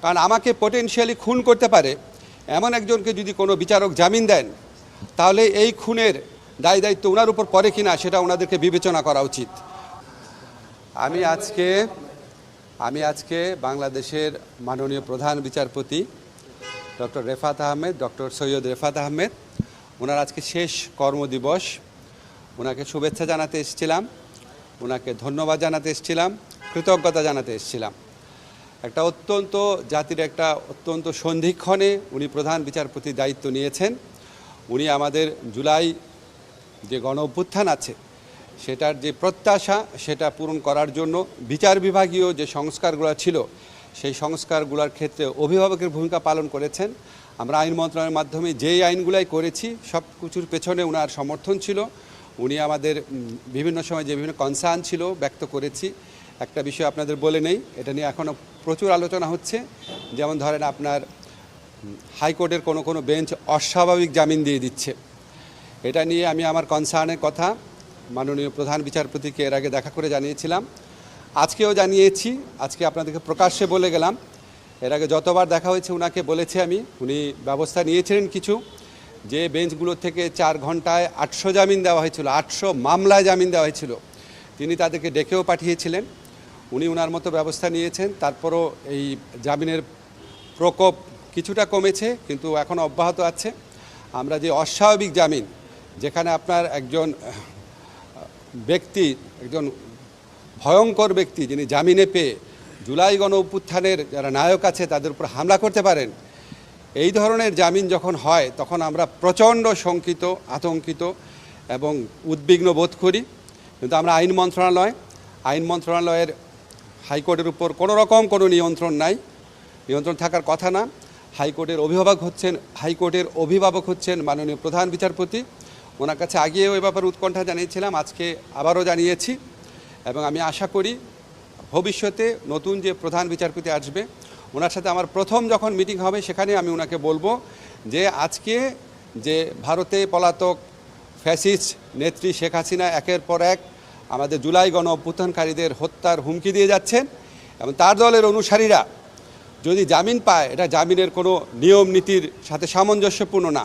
কারণ আমাকে পটেনশিয়ালি খুন করতে পারে এমন একজনকে যদি কোনো বিচারক জামিন দেন, তাহলে এই খুনের দায় দায়িত্ব ওনার উপর পড়ে কিনা সেটা ওনাদেরকে বিবেচনা করা উচিত। আমি আজকে বাংলাদেশের মাননীয় প্রধান বিচারপতি ডক্টর রেফাত আহমেদ, ডক্টর সৈয়দ রেফাত আহমেদ, ওনার আজকে শেষ কর্মদিবস। ওনাকে শুভেচ্ছা জানাতে এসেছিলাম, ওনাকে ধন্যবাদ জানাতে এসেছিলাম, কৃতজ্ঞতা জানাতে এসেছিলাম। জাতির একটা অত্যন্ত সন্ধিক্ষণে উনি প্রধান বিচারপতির দায়িত্ব নিয়েছেন। উনি আমাদের জুলাই যে গণ অভ্যুত্থান আছে সেটার যে প্রত্যাশা সেটা পূরণ করার জন্য বিচার বিভাগীয় যে সংস্কারগুলো ছিল সেই সংস্কারগুলোর ক্ষেত্রে অভিভাবকের ভূমিকা পালন করেছেন। আমরা আইন মন্ত্রণালয়ের মাধ্যমে যেই আইনগুলাই করেছি সব কিছুর পেছনে ওনার সমর্থন ছিল। উনি আমাদের বিভিন্ন সময় যে বিভিন্ন কনসার্ন ছিল ব্যক্ত করেছি। একটা বিষয় আপনাদের বলে নেই, এটা নিয়ে এখনও প্রচুর আলোচনা হচ্ছে। যেমন ধরেন আপনার হাইকোর্টের কোনো বেঞ্চ অস্বাভাবিক জামিন দিয়ে দিচ্ছে। এটা নিয়ে আমি আমার কনসার্নের কথা মাননীয় প্রধান বিচারপতিকে এর আগে দেখা করে জানিয়েছিলাম, আজকেও জানিয়েছি। আজকে আপনাদেরকে প্রকাশ্যে বলে গেলাম। এর আগে যতবার দেখা হয়েছে ওনাকে বলেছি আমি, উনি ব্যবস্থা নিয়েছিলেন কিছু, যে বেঞ্চগুলো থেকে 4 ঘন্টায় 800 জামিন দেওয়া হয়েছিল, 800 মামলায় জামিন দেওয়া হয়েছিল, তিনি তাদেরকে ডেকেও পাঠিয়েছিলেন। উনি ওনার মতো ব্যবস্থা নিয়েছেন। তারপরও এই জামিনের প্রকোপ কিছুটা কমেছে, কিন্তু এখনও অব্যাহত আছে। আমরা যে অস্বাভাবিক জামিন, যেখানে আপনার একজন ব্যক্তি, একজন ভয়ঙ্কর ব্যক্তি যিনি জামিনে পেয়ে জুলাই গণ অভ্যুত্থানের যারা নায়ক আছে তাদের উপর হামলা করতে পারেন, এই ধরনের জামিন যখন হয় তখন আমরা প্রচণ্ড শঙ্কিত, আতঙ্কিত এবং উদ্বিগ্ন বোধ করি। কিন্তু আমরা আইন মন্ত্রণালয়ের হাইকোর্টের উপর কোনো নিয়ন্ত্রণ নাই, নিয়ন্ত্রণ থাকার কথা না। হাইকোর্টের অভিভাবক হচ্ছেন মাননীয় প্রধান বিচারপতি। ওনার কাছে আগেও এ ব্যাপারে উৎকণ্ঠা জানিয়েছিলাম, আজকে আবারও জানিয়েছি। এবং আমি আশা করি ভবিষ্যতে নতুন যে প্রধান বিচারপতি আসবে ওনার সাথে আমার প্রথম যখন মিটিং হবে সেখানে আমি ওনাকে বলবো যে আজকে যে ভারতে পলাতক ফ্যাসিস্ট নেত্রী শেখ হাসিনা একের পর এক আমাদের জুলাই গণ অভ্যুত্থানকারীদের হত্যার হুমকি দিয়ে যাচ্ছেন, এবং তার দলের অনুসারীরা যদি জামিন পায়, এটা জামিনের কোনো নিয়ম নীতির সাথে সামঞ্জস্যপূর্ণ না।